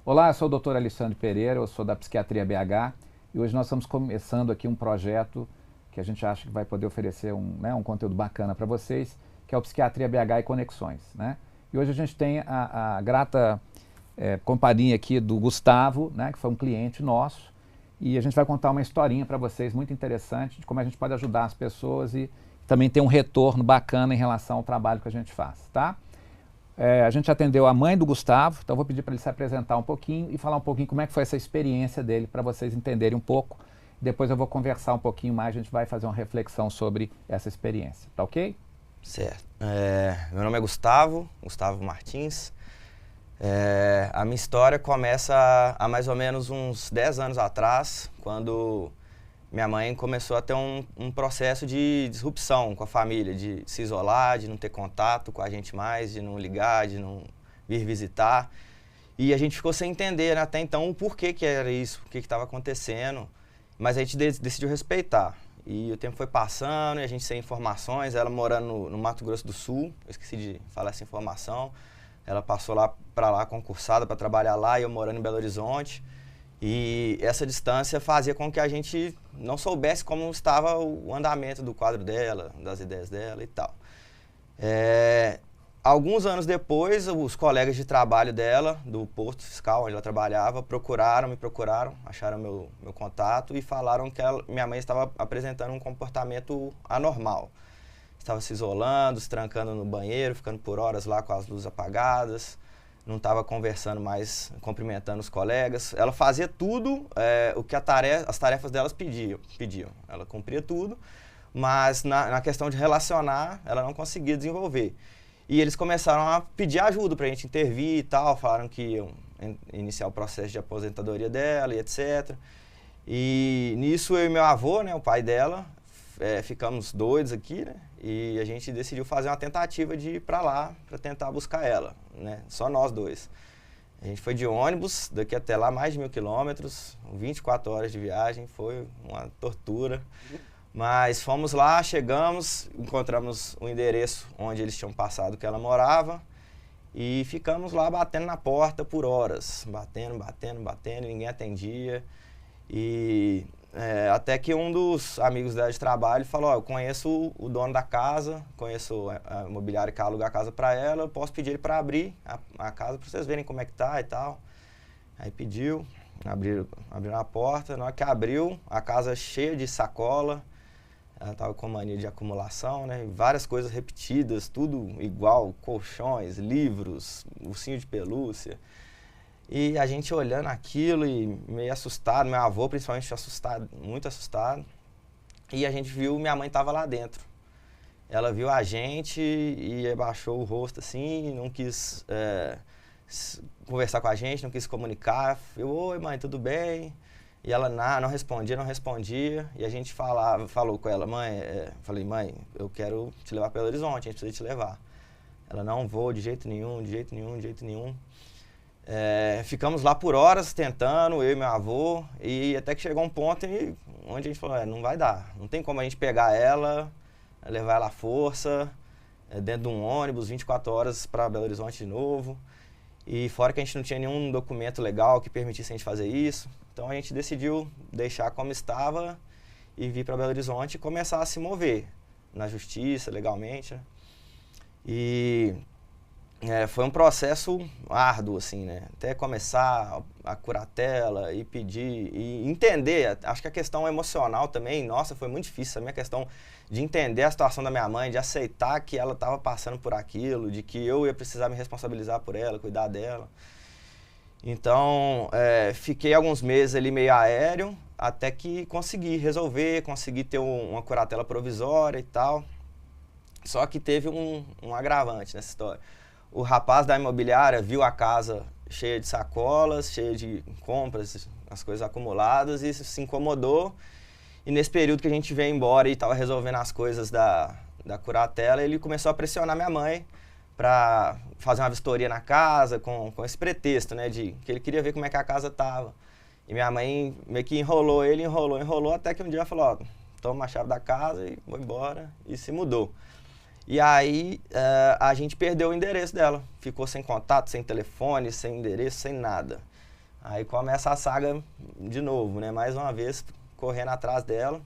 Olá, eu sou o Dr. Alexandre Pereira, eu sou da Psiquiatria BH e hoje nós estamos começando aqui um projeto que a gente acha que vai poder oferecer um conteúdo bacana para vocês, que é o Psiquiatria BH e Conexões, né? E hoje a gente tem a grata companhia aqui do Gustavo, né, que foi um cliente nosso, e a gente vai contar uma historinha para vocês muito interessante de como a gente pode ajudar as pessoas e também ter um retorno bacana em relação ao trabalho que a gente faz, tá? A gente atendeu a mãe do Gustavo, então eu vou pedir para ele se apresentar um pouquinho e falar um pouquinho como é que foi essa experiência dele, para vocês entenderem um pouco. Depois eu vou conversar um pouquinho mais, a gente vai fazer uma reflexão sobre essa experiência, tá ok? Certo. Meu nome é Gustavo Martins. A minha história começa há mais ou menos uns 10 anos atrás, quando minha mãe começou a ter um processo de disrupção com a família, de se isolar, de não ter contato com a gente mais, de não ligar, de não vir visitar. E a gente ficou sem entender, né, até então o porquê que era isso, o que estava acontecendo, mas a gente decidiu respeitar. E o tempo foi passando e a gente sem informações, ela morando no Mato Grosso do Sul, eu esqueci de falar essa informação, ela passou para lá concursada para trabalhar lá e eu morando em Belo Horizonte. E essa distância fazia com que a gente não soubesse como estava o andamento do quadro dela, das ideias dela e tal. Alguns anos depois, os colegas de trabalho dela, do posto fiscal onde ela trabalhava, me procuraram, acharam meu contato e falaram que minha mãe estava apresentando um comportamento anormal. Estava se isolando, se trancando no banheiro, ficando por horas lá com as luzes apagadas, não estava conversando mais, cumprimentando os colegas. Ela fazia tudo o que as tarefas delas pediam. Ela cumpria tudo, mas na questão de relacionar, ela não conseguia desenvolver. E eles começaram a pedir ajuda para a gente intervir e tal, falaram que iam iniciar o processo de aposentadoria dela e etc. E nisso eu e meu avô, né, o pai dela, ficamos doidos aqui, né? E a gente decidiu fazer uma tentativa de ir para lá para tentar buscar ela, né? Só nós dois. A gente foi de ônibus, daqui até lá mais de 1.000 quilômetros, 24 horas de viagem, foi uma tortura. Mas fomos lá, chegamos, encontramos o endereço onde eles tinham passado que ela morava e ficamos lá batendo na porta por horas, batendo, ninguém atendia. E até que um dos amigos dela de trabalho falou, eu conheço o dono da casa, conheço a imobiliária que aluga a casa para ela, eu posso pedir ele para abrir a casa para vocês verem como é que tá e tal. Aí pediu, abriram a porta, na hora que abriu, a casa cheia de sacola, ela estava com mania de acumulação, né? Várias coisas repetidas, tudo igual, colchões, livros, ursinho de pelúcia. E a gente olhando aquilo e meio assustado, meu avô principalmente assustado, muito assustado. E a gente viu, minha mãe estava lá dentro. Ela viu a gente e abaixou o rosto assim, não quis conversar com a gente, não quis se comunicar. Eu, oi mãe, tudo bem? E ela não respondia. E a gente falou com ela, falei, mãe, eu quero te levar para Belo Horizonte, a gente precisa te levar. Ela, não vou de jeito nenhum. Ficamos lá por horas tentando, eu e meu avô, e até que chegou um ponto onde a gente falou, não vai dar, não tem como a gente pegar ela, levar ela à força, dentro de um ônibus, 24 horas para Belo Horizonte de novo. E fora que a gente não tinha nenhum documento legal que permitisse a gente fazer isso. Então a gente decidiu deixar como estava e vir para Belo Horizonte e começar a se mover na justiça, legalmente, né? E foi um processo árduo, assim, né? Até começar a curatela e pedir e entender. Acho que a questão emocional também, nossa, foi muito difícil. A minha questão de entender a situação da minha mãe, de aceitar que ela estava passando por aquilo, de que eu ia precisar me responsabilizar por ela, cuidar dela. Então, fiquei alguns meses ali meio aéreo, até que consegui ter uma curatela provisória e tal. Só que teve um agravante nessa história. O rapaz da imobiliária viu a casa cheia de sacolas, cheia de compras, as coisas acumuladas, e se incomodou. E nesse período que a gente veio embora e estava resolvendo as coisas da curatela, ele começou a pressionar minha mãe para fazer uma vistoria na casa com esse pretexto, né, de que ele queria ver como é que a casa estava. E minha mãe meio que enrolou, até que um dia ela falou, ó, toma a chave da casa e vou embora, e se mudou. E aí a gente perdeu o endereço dela, ficou sem contato, sem telefone, sem endereço, sem nada. Aí começa a saga de novo, né? Mais uma vez, correndo atrás dela.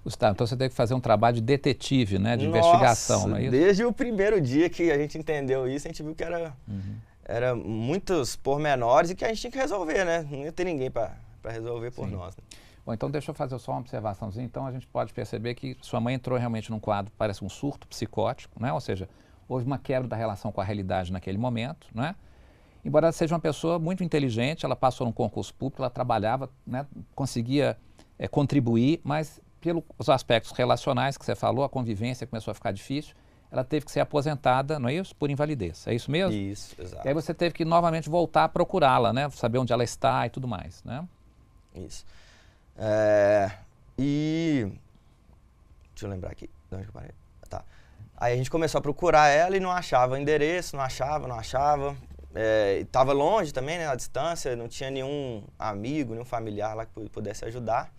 Gustavo, então você teve que fazer um trabalho de detetive, né? De investigação, não é isso? Desde o primeiro dia que a gente entendeu isso, a gente viu que era muitos pormenores e que a gente tinha que resolver, né? Não ia ter ninguém para resolver por nós. Né? Bom, então deixa eu fazer só uma observaçãozinha. Então a gente pode perceber que sua mãe entrou realmente num quadro, parece um surto psicótico, né? Ou seja, houve uma quebra da relação com a realidade naquele momento, né? Embora ela seja uma pessoa muito inteligente, ela passou num concurso público, ela trabalhava, né? Conseguia contribuir, mas pelos aspectos relacionais que você falou, a convivência começou a ficar difícil, ela teve que ser aposentada, não é isso? Por invalidez, é isso mesmo? Isso, exato. E aí você teve que novamente voltar a procurá-la, né? Saber onde ela está e tudo mais, né? Isso. E... Deixa eu lembrar aqui, de onde eu parei. Tá. Aí a gente começou a procurar ela e não achava endereço, não achava. Estava longe também, né, à distância, não tinha nenhum amigo, nenhum familiar lá que pudesse ajudar.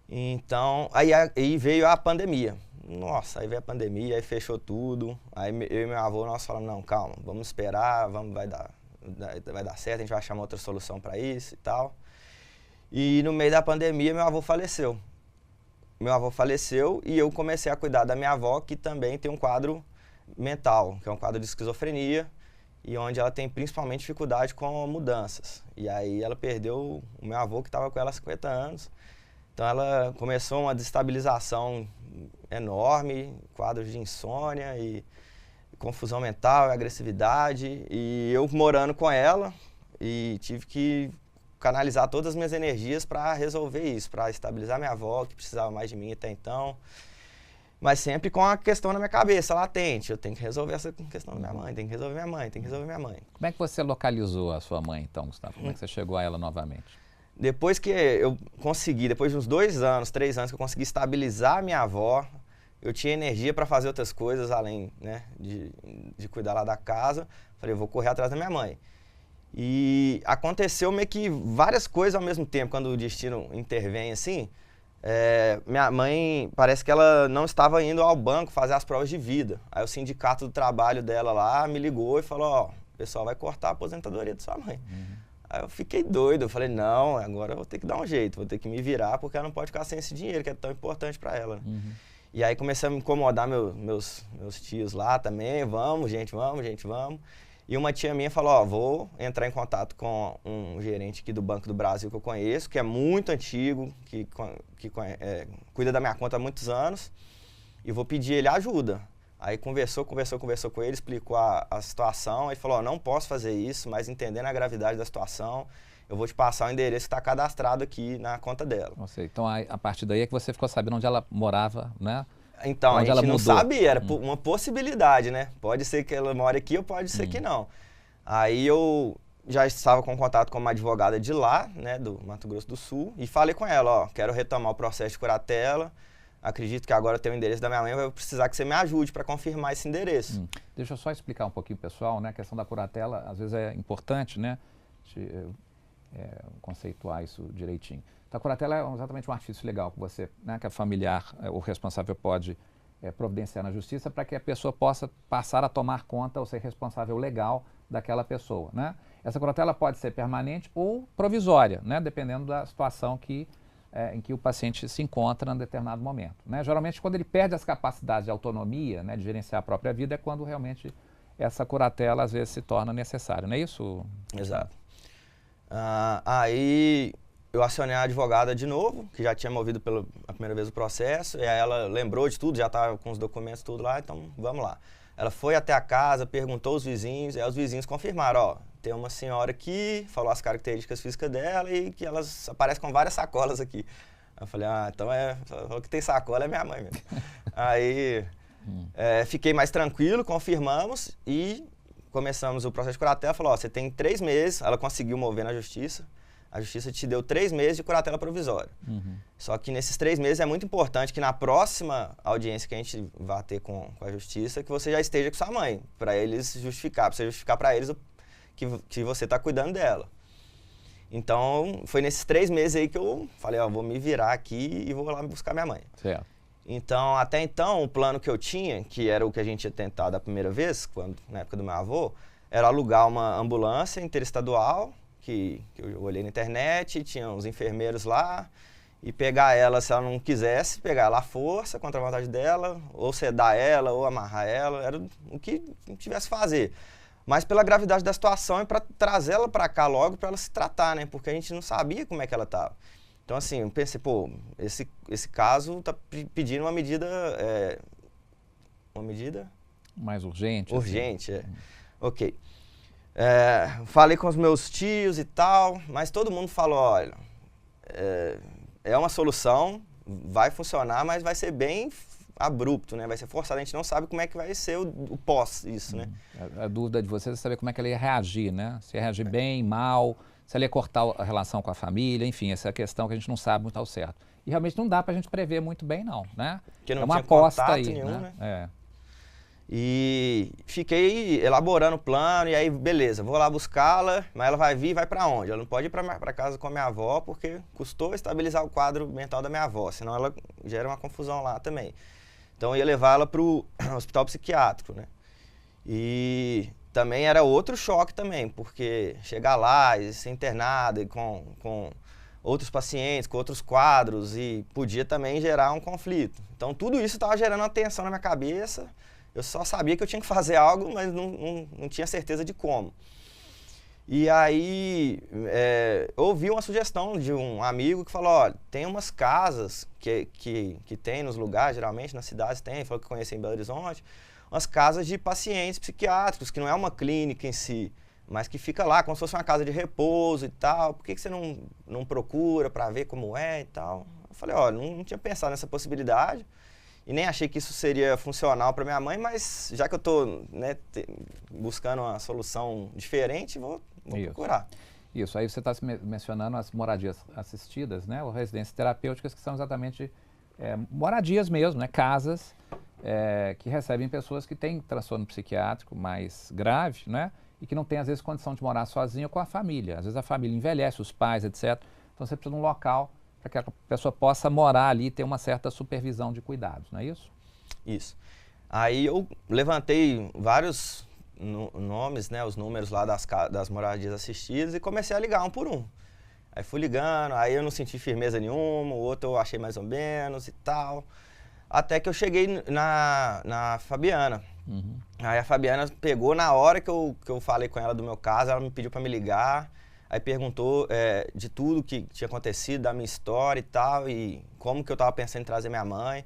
Então, aí veio a pandemia. Nossa, aí veio a pandemia, aí fechou tudo. Aí eu e meu avô, nós falamos, não, calma, vamos esperar, vai dar certo, a gente vai achar uma outra solução para isso e tal. E no meio da pandemia, meu avô faleceu. E eu comecei a cuidar da minha avó, que também tem um quadro mental, que é um quadro de esquizofrenia, e onde ela tem principalmente dificuldade com mudanças. E aí ela perdeu o meu avô, que estava com ela há 50 anos. Então ela começou uma destabilização enorme, quadros de insônia e confusão mental, e agressividade. E eu morando com ela e tive que canalizar todas as minhas energias para resolver isso, para estabilizar minha avó, que precisava mais de mim até então. Mas sempre com a questão na minha cabeça, latente. Eu tenho que resolver essa questão da minha mãe, tenho que resolver minha mãe. Como é que você localizou a sua mãe, então, Gustavo? Como é que você chegou a ela novamente? Depois que eu consegui, depois de uns 2 anos, 3 anos que eu consegui estabilizar a minha avó, eu tinha energia para fazer outras coisas além, né, de cuidar lá da casa. Falei, eu vou correr atrás da minha mãe. E aconteceu meio que várias coisas ao mesmo tempo, quando o destino intervém assim. Minha mãe, parece que ela não estava indo ao banco fazer as provas de vida. Aí o sindicato do trabalho dela lá me ligou e falou, ó, o pessoal vai cortar a aposentadoria de sua mãe. Aí eu fiquei doido, eu falei, não, agora eu vou ter que dar um jeito, vou ter que me virar, porque ela não pode ficar sem esse dinheiro, que é tão importante para ela. E aí comecei a me incomodar meus tios lá também, vamos. E uma tia minha falou, ó, vou entrar em contato com um gerente aqui do Banco do Brasil que eu conheço, que é muito antigo, que cuida da minha conta há muitos anos, e vou pedir ele ajuda. Aí conversou com ele, explicou a situação, e falou, ó, não posso fazer isso, mas entendendo a gravidade da situação, eu vou te passar o endereço que está cadastrado aqui na conta dela. Então a partir daí é que você ficou sabendo onde ela morava, né? Então, onde a gente não mudou. sabia, era uma possibilidade, né? Pode ser que ela more aqui ou pode ser que não. Aí eu já estava com contato com uma advogada de lá, né, do Mato Grosso do Sul, e falei com ela, ó, quero retomar o processo de curatela, acredito que agora eu tenho o endereço da minha mãe, eu vou precisar que você me ajude para confirmar esse endereço. Deixa eu só explicar um pouquinho, pessoal, né? A questão da curatela, às vezes é importante, né? Conceituar isso direitinho. Então, a curatela é exatamente um artifício legal que você, né, que a familiar, o responsável pode providenciar na justiça para que a pessoa possa passar a tomar conta ou ser responsável legal daquela pessoa, né? Essa curatela pode ser permanente ou provisória, né? Dependendo da situação em que o paciente se encontra em determinado momento, né? Geralmente, quando ele perde as capacidades de autonomia, né, de gerenciar a própria vida, é quando realmente essa curatela às vezes se torna necessária, não é isso? Exato. Aí eu acionei a advogada de novo, que já tinha movido pela primeira vez o processo, e aí ela lembrou de tudo, já estava com os documentos tudo lá, então vamos lá. Ela foi até a casa, perguntou aos vizinhos, e aí os vizinhos confirmaram, ó, tem uma senhora aqui, falou as características físicas dela e que elas aparecem com várias sacolas aqui. Aí eu falei, então falou que tem sacola é minha mãe mesmo. Aí fiquei mais tranquilo, confirmamos e começamos o processo de curatela. Falou, ó, você tem 3 meses, ela conseguiu mover na justiça. A justiça te deu 3 meses de curatela provisória. Só que nesses 3 meses é muito importante que na próxima audiência que a gente vai ter com a justiça, que você já esteja com sua mãe, para eles justificar, para você justificar para eles que você está cuidando dela. Então, foi nesses 3 meses aí que eu falei, ó, vou me virar aqui e vou lá buscar minha mãe. Certo. Então, até então, o plano que eu tinha, que era o que a gente tinha tentado a primeira vez, na época do meu avô, era alugar uma ambulância interestadual, que eu olhei na internet, tinha uns enfermeiros lá, e pegar ela, se ela não quisesse, pegar ela à força, contra a vontade dela, ou sedar ela, ou amarrar ela, era o que tivesse que fazer. Mas pela gravidade da situação e para trazer ela para cá logo, para ela se tratar, né? Porque a gente não sabia como é que ela estava. Então, assim, eu pensei, pô, esse caso tá pedindo uma medida... uma medida? Mais urgente. Urgente, assim. Ok. Falei com os meus tios e tal, mas todo mundo falou, olha, é uma solução, vai funcionar, mas vai ser bem abrupto, né? Vai ser forçado, a gente não sabe como é que vai ser o pós isso, né? A dúvida de vocês é saber como é que ela ia reagir, né? Se ia reagir bem, mal, se ela ia cortar a relação com a família, enfim, essa é a questão que a gente não sabe muito ao certo. E realmente não dá pra gente prever muito bem, não, né? Porque não é uma tinha aposta contato aí, nenhum, né? E fiquei elaborando o plano, e aí, beleza, vou lá buscá-la, mas ela vai vir e vai pra onde? Ela não pode ir pra casa com a minha avó, porque custou estabilizar o quadro mental da minha avó, senão ela gera uma confusão lá também. Então eu ia levá-la pro hospital psiquiátrico, né? E também era outro choque também, porque chegar lá e ser internada e com outros pacientes, com outros quadros, e podia também gerar um conflito. Então tudo isso estava gerando uma tensão na minha cabeça. Eu só sabia que eu tinha que fazer algo, mas não tinha certeza de como. E aí, eu ouvi uma sugestão de um amigo que falou, olha, tem umas casas que tem nos lugares, geralmente nas cidades tem, falou que conhecia em Belo Horizonte, umas casas de pacientes psiquiátricos, que não é uma clínica em si, mas que fica lá como se fosse uma casa de repouso e tal. Por que você não procura para ver como é e tal? Eu falei, olha, não tinha pensado nessa possibilidade. E nem achei que isso seria funcional para minha mãe, mas já que eu estou, né, buscando uma solução diferente, vou procurar. Isso, aí você está mencionando as moradias assistidas, né, ou residências terapêuticas, que são exatamente moradias mesmo, né, casas que recebem pessoas que têm transtorno psiquiátrico mais grave, né, e que não têm, às vezes, condição de morar sozinha ou com a família. Às vezes a família envelhece, os pais, etc. Então você precisa de um local para que a pessoa possa morar ali e ter uma certa supervisão de cuidados, não é isso? Isso. Aí eu levantei vários nomes, né, os números lá das moradias assistidas e comecei a ligar um por um. Aí fui ligando, aí eu não senti firmeza nenhuma, o outro eu achei mais ou menos e tal. Até que eu cheguei na Fabiana. Uhum. Aí a Fabiana pegou na hora que eu falei com ela do meu caso, ela me pediu para me ligar. Aí perguntou de tudo que tinha acontecido, da minha história e tal, e como que eu estava pensando em trazer minha mãe.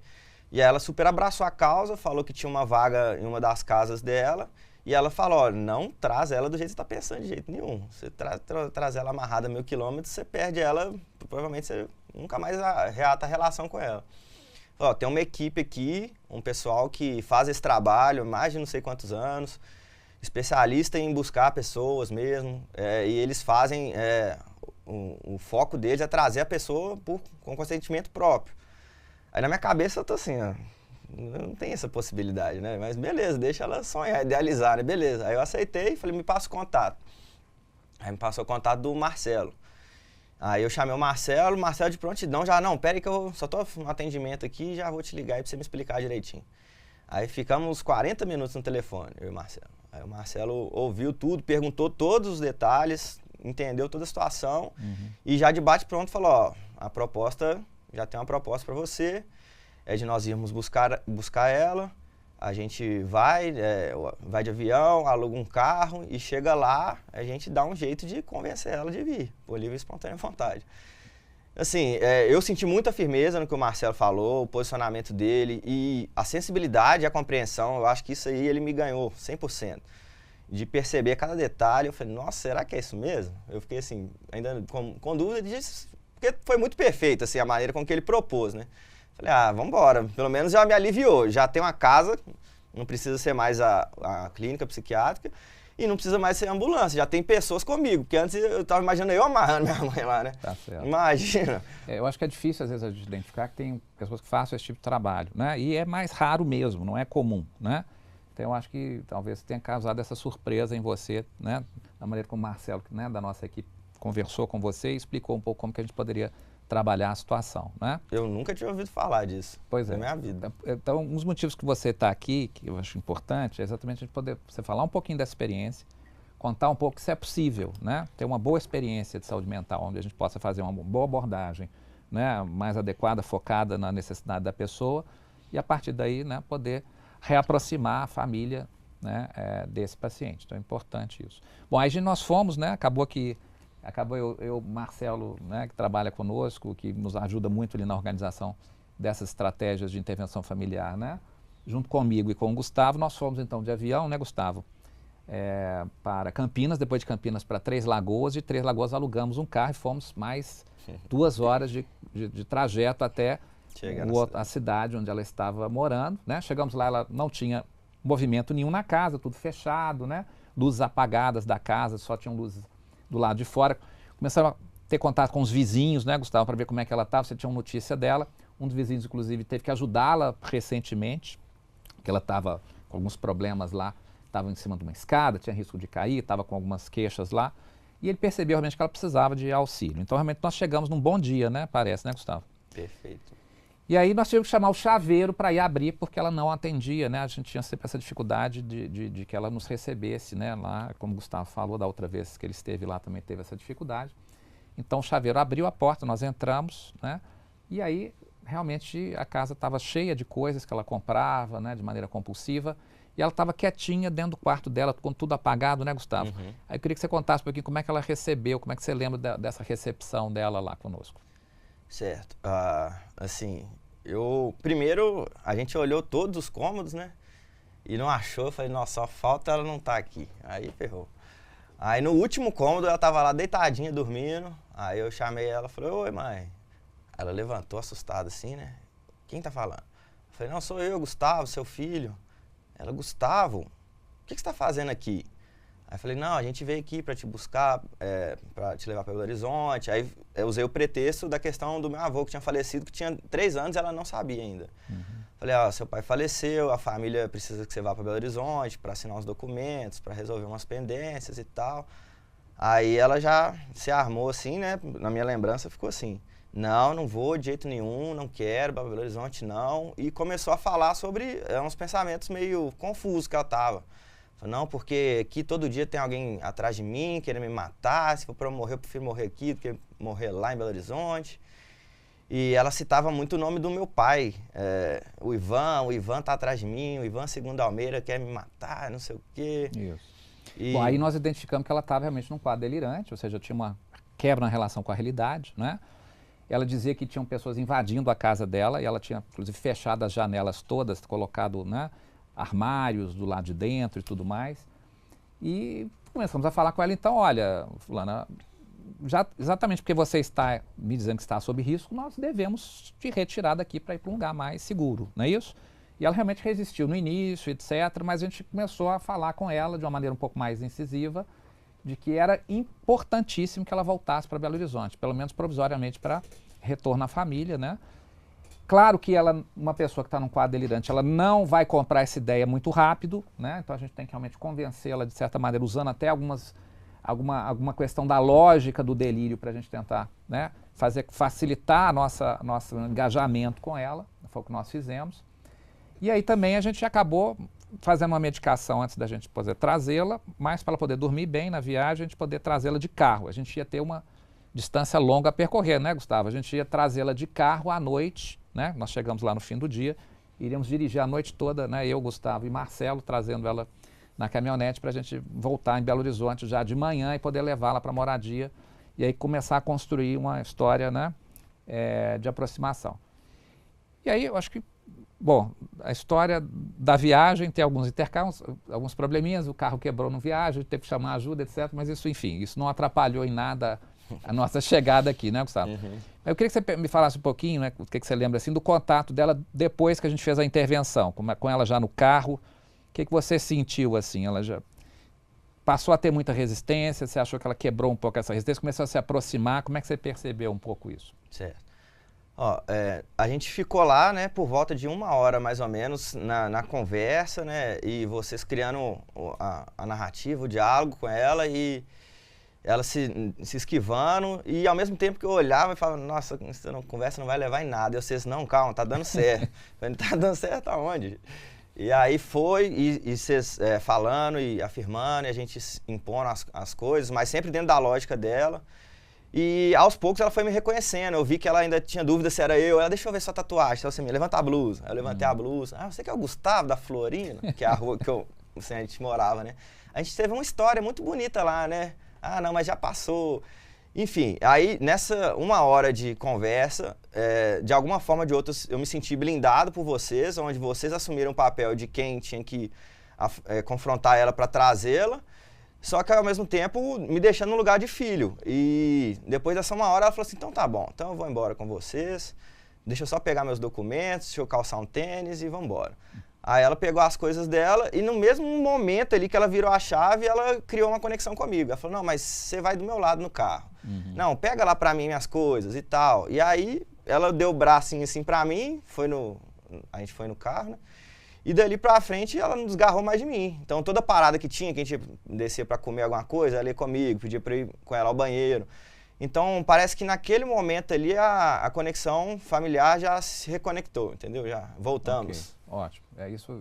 E aí ela super abraçou a causa, falou que tinha uma vaga em uma das casas dela, e ela falou, olha, não traz ela do jeito que você está pensando de jeito nenhum. Você traz ela amarrada a 1000 quilômetros, você perde ela, provavelmente você nunca mais reata a relação com ela. Falou, tem uma equipe aqui, um pessoal que faz esse trabalho há mais de não sei quantos anos, especialista em buscar pessoas mesmo, e eles fazem, o foco deles é trazer a pessoa com consentimento próprio. Aí na minha cabeça eu tô assim, ó, não tem essa possibilidade, né? Mas beleza, deixa ela sonhar, idealizar, né? Beleza. Aí eu aceitei e falei, me passa o contato. Aí me passou o contato do Marcelo. Aí eu chamei o Marcelo de prontidão, já, não, pera aí que eu só tô no atendimento aqui, já vou te ligar aí pra você me explicar direitinho. Aí ficamos 40 minutos no telefone, eu e o Marcelo. Aí o Marcelo ouviu tudo, perguntou todos os detalhes, entendeu toda a situação e já de bate pronto falou, ó, já tem uma proposta para você, é de nós irmos buscar ela, a gente vai de avião, aluga um carro e chega lá, a gente dá um jeito de convencer ela de vir, por livre e espontânea vontade. Assim, eu senti muita firmeza no que o Marcelo falou, o posicionamento dele e a sensibilidade e a compreensão, eu acho que isso aí ele me ganhou 100%. De perceber cada detalhe, eu falei, nossa, será que é isso mesmo? Eu fiquei assim, ainda com dúvida disso, porque foi muito perfeito, assim, a maneira com que ele propôs, né? Falei, vamos embora, pelo menos já me aliviou, já tem uma casa, não precisa ser mais a clínica psiquiátrica, e não precisa mais ser ambulância, já tem pessoas comigo, porque antes eu estava imaginando eu amarrando minha mãe lá, né? Tá certo. Imagina. Eu acho que é difícil, às vezes, a gente identificar que tem pessoas que façam esse tipo de trabalho, né? E é mais raro mesmo, não é comum, né? Então, eu acho que talvez tenha causado essa surpresa em você, né? Da maneira como o Marcelo, né, da nossa equipe, conversou com você e explicou um pouco como que a gente poderia trabalhar a situação, né? Eu nunca tinha ouvido falar disso na minha vida. Então, um dos motivos que você está aqui, que eu acho importante, é exatamente a gente poder você falar um pouquinho dessa experiência, contar um pouco que isso é possível, né? Ter uma boa experiência de saúde mental, onde a gente possa fazer uma boa abordagem, né? Mais adequada, focada na necessidade da pessoa e a partir daí, né, poder reaproximar a família, né, desse paciente. Então é importante isso. Bom, aí nós fomos, né? Acabou eu, Marcelo, né, que trabalha conosco, que nos ajuda muito ali na organização dessas estratégias de intervenção familiar, né? Junto comigo e com o Gustavo, nós fomos então de avião, né, Gustavo? Para Campinas, depois de Campinas para Três Lagoas, de Três Lagoas alugamos um carro e fomos mais 2 horas de trajeto até a cidade onde ela estava morando, né? Chegamos lá, ela não tinha movimento nenhum na casa, tudo fechado, né? Luzes apagadas da casa, só tinham luzes do lado de fora. Começamos a ter contato com os vizinhos, né, Gustavo, para ver como é que ela estava, você tinha uma notícia dela. Um dos vizinhos, inclusive, teve que ajudá-la recentemente, porque ela estava com alguns problemas lá, estava em cima de uma escada, tinha risco de cair, estava com algumas queixas lá, e ele percebeu realmente que ela precisava de auxílio. Então, realmente, nós chegamos num bom dia, né, parece, né, Gustavo? Perfeito. E aí nós tivemos que chamar o chaveiro para ir abrir, porque ela não atendia, né, a gente tinha sempre essa dificuldade de que ela nos recebesse, né, lá, como o Gustavo falou, da outra vez que ele esteve lá também teve essa dificuldade. Então, o chaveiro abriu a porta, nós entramos, né, e aí, realmente, a casa estava cheia de coisas que ela comprava, né, de maneira compulsiva, e ela estava quietinha dentro do quarto dela, com tudo apagado, né, Gustavo? Uhum. Aí eu queria que você contasse um pouquinho como é que ela recebeu, como é que você lembra dessa recepção dela lá conosco. Certo. Assim, primeiro, a gente olhou todos os cômodos, né, e não achou, eu falei, nossa, só falta ela não estar aqui. Aí ferrou. Aí no último cômodo, ela estava lá deitadinha, dormindo, aí eu chamei ela e falei, oi, mãe. Ela levantou assustada assim, né? Quem tá falando? Eu falei, não, sou eu, Gustavo, seu filho. Ela, Gustavo, o que você tá fazendo aqui? Aí eu falei, não, a gente veio aqui para te buscar, para te levar para Belo Horizonte. Aí eu usei o pretexto da questão do meu avô, que tinha falecido, que tinha 3 anos e ela não sabia ainda. Uhum. Falei, seu pai faleceu, a família precisa que você vá para Belo Horizonte para assinar uns documentos, para resolver umas pendências e tal. Aí ela já se armou assim, né? Na minha lembrança ficou assim. Não vou de jeito nenhum, não quero, Belo Horizonte não. E começou a falar sobre uns pensamentos meio confusos que ela tava. Falei, não, porque aqui todo dia tem alguém atrás de mim, querendo me matar. Se for para eu morrer, eu prefiro morrer aqui do que morrer lá em Belo Horizonte. E ela citava muito o nome do meu pai, o Ivan tá atrás de mim, o Ivan Segundo Almeida quer me matar, não sei o quê. Isso. Bom, aí nós identificamos que ela estava realmente num quadro delirante, ou seja, tinha uma quebra na relação com a realidade, né? Ela dizia que tinham pessoas invadindo a casa dela e ela tinha, inclusive, fechado as janelas todas, colocado, né, armários do lado de dentro e tudo mais. E começamos a falar com ela, então, olha, fulana, exatamente porque você está me dizendo que está sob risco, nós devemos te retirar daqui para ir para um lugar mais seguro, não é isso? E ela realmente resistiu no início, etc., mas a gente começou a falar com ela de uma maneira um pouco mais incisiva, de que era importantíssimo que ela voltasse para Belo Horizonte, pelo menos provisoriamente para retorno à família, né? Claro que ela, uma pessoa que está num quadro delirante, ela não vai comprar essa ideia muito rápido, né? Então a gente tem que realmente convencê-la de certa maneira, usando até alguma questão da lógica do delírio para a gente tentar, né, facilitar nosso engajamento com ela, foi o que nós fizemos. E aí também a gente acabou fazendo uma medicação antes da gente poder trazê-la, mas para ela poder dormir bem na viagem, a gente poder trazê-la de carro. A gente ia ter uma distância longa a percorrer, né, Gustavo? A gente ia trazê-la de carro à noite, né? Nós chegamos lá no fim do dia, iríamos dirigir a noite toda, né, eu, Gustavo e Marcelo, trazendo ela na caminhonete para a gente voltar em Belo Horizonte já de manhã e poder levá-la para a moradia e aí começar a construir uma história, né, de aproximação. E aí eu acho que, bom, a história da viagem tem alguns intercâmbios, alguns probleminhas, o carro quebrou no viagem, teve que chamar ajuda, etc. Mas isso, enfim, isso não atrapalhou em nada a nossa chegada aqui, né, Gustavo? Uhum. Eu queria que você me falasse um pouquinho, né, o que você lembra assim, do contato dela depois que a gente fez a intervenção, com ela já no carro. O que você sentiu assim? Ela já passou a ter muita resistência? Você achou que ela quebrou um pouco essa resistência? Começou a se aproximar? Como é que você percebeu um pouco isso? Certo. A gente ficou lá, né, por volta de 1 hora mais ou menos na conversa, né, e vocês criando a narrativa, o diálogo com ela e ela se esquivando e ao mesmo tempo que eu olhava e falava, nossa, essa conversa não vai levar em nada. E vocês, não, calma, tá dando certo. Falei, tá dando certo aonde? E aí foi, e vocês falando e afirmando, e a gente impondo as coisas, mas sempre dentro da lógica dela. E aos poucos ela foi me reconhecendo. Eu vi que ela ainda tinha dúvida se era eu. Ela, deixa eu ver sua tatuagem. Então, assim, levanta a blusa. Aí eu levantei a blusa. Ah, você que é o Gustavo da Florina? Que é a rua que assim, a gente morava, né? A gente teve uma história muito bonita lá, né? Ah, não, mas já passou. Enfim, aí nessa 1 hora de conversa, de alguma forma ou de outra, eu me senti blindado por vocês, onde vocês assumiram o papel de quem tinha que confrontar ela para trazê-la, só que ao mesmo tempo me deixando no lugar de filho. E depois dessa 1 hora ela falou assim, então tá bom, então eu vou embora com vocês, deixa eu só pegar meus documentos, deixa eu calçar um tênis e vamos embora. Aí ela pegou as coisas dela e no mesmo momento ali que ela virou a chave, ela criou uma conexão comigo. Ela falou, não, mas você vai do meu lado no carro. Uhum. Não, pega lá pra mim minhas coisas e tal. E aí ela deu o bracinho assim pra mim, a gente foi no carro, né? E dali pra frente ela não desgarrou mais de mim. Então toda parada que tinha, que a gente descia pra comer alguma coisa, ela ia comigo, pedia pra ir com ela ao banheiro. Então, parece que naquele momento ali a conexão familiar já se reconectou, entendeu? Já voltamos. Okay. Ótimo.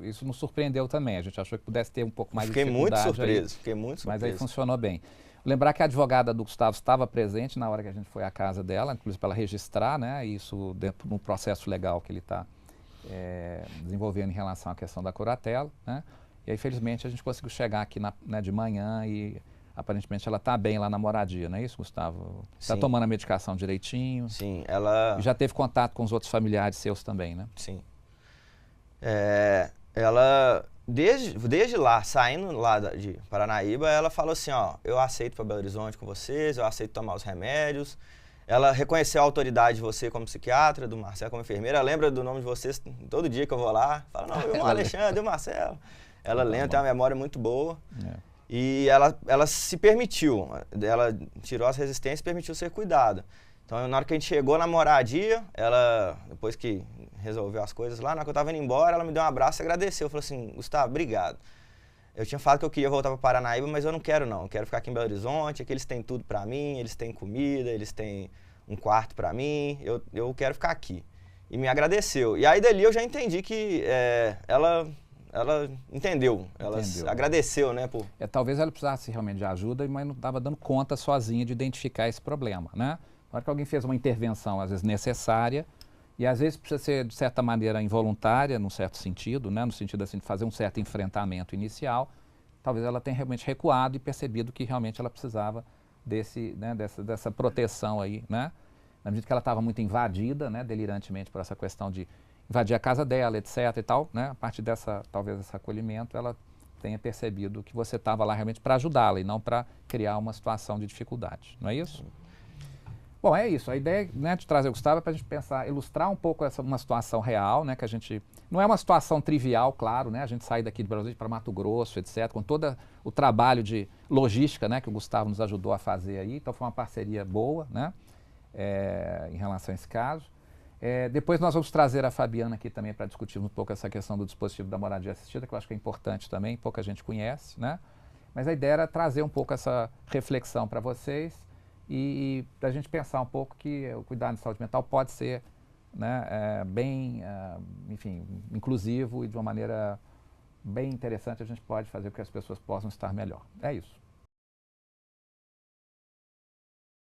Isso nos surpreendeu também. A gente achou que pudesse ter um pouco mais de Fiquei muito surpreso. Mas aí funcionou bem. Lembrar que a advogada do Gustavo estava presente na hora que a gente foi à casa dela, inclusive para ela registrar, né? Isso dentro de um processo legal que ele está desenvolvendo em relação à questão da curatela, né? E aí, felizmente, a gente conseguiu chegar aqui de manhã e aparentemente ela está bem lá na moradia, não é isso, Gustavo? Está tomando a medicação direitinho? Sim, ela... E já teve contato com os outros familiares seus também, né? Sim. Ela, desde lá, saindo lá de Paranaíba, ela falou assim, ó, eu aceito para Belo Horizonte com vocês, eu aceito tomar os remédios. Ela reconheceu a autoridade de você como psiquiatra, do Marcelo como enfermeira, lembra do nome de vocês todo dia que eu vou lá. Fala, não, eu, o Alexandre, o Marcelo. Ela lembra, tem uma memória muito boa. E ela se permitiu, ela tirou as resistências e permitiu ser cuidada. Então, na hora que a gente chegou na moradia, ela, depois que resolveu as coisas lá, na hora que eu tava indo embora, ela me deu um abraço e agradeceu. Falou assim, Gustavo, obrigado. Eu tinha falado que eu queria voltar para Paranaíba, mas eu não quero não. Eu quero ficar aqui em Belo Horizonte, aqui eles têm tudo para mim, eles têm comida, eles têm um quarto para mim, eu quero ficar aqui. E me agradeceu. E aí dali eu já entendi que ela entendeu, ela agradeceu, né? Talvez ela precisasse realmente de ajuda, mas não estava dando conta sozinha de identificar esse problema, né? Na hora que alguém fez uma intervenção, às vezes necessária, e às vezes precisa ser, de certa maneira, involuntária, num certo sentido, né? No sentido assim, de fazer um certo enfrentamento inicial, talvez ela tenha realmente recuado e percebido que realmente ela precisava dessa proteção aí, né? Na medida que ela estava muito invadida, né, delirantemente por essa questão de invadir a casa dela, etc. e tal, né? A partir talvez desse acolhimento, ela tenha percebido que você estava lá realmente para ajudá-la e não para criar uma situação de dificuldade, não é isso? Bom, é isso. A ideia, né, de trazer o Gustavo é para a gente pensar, ilustrar um pouco uma situação real, né, que a gente... Não é uma situação trivial, claro, né? A gente sai daqui de Belo Horizonte para Mato Grosso, etc., com todo o trabalho de logística, né, que o Gustavo nos ajudou a fazer aí. Então, foi uma parceria boa, né, em relação a esse caso. Depois nós vamos trazer a Fabiana aqui também para discutir um pouco essa questão do dispositivo da moradia assistida, que eu acho que é importante também, pouca gente conhece, né? Mas a ideia era trazer um pouco essa reflexão para vocês e para a gente pensar um pouco que o cuidado de saúde mental pode ser, né, bem, enfim, inclusivo e de uma maneira bem interessante a gente pode fazer com que as pessoas possam estar melhor. É isso.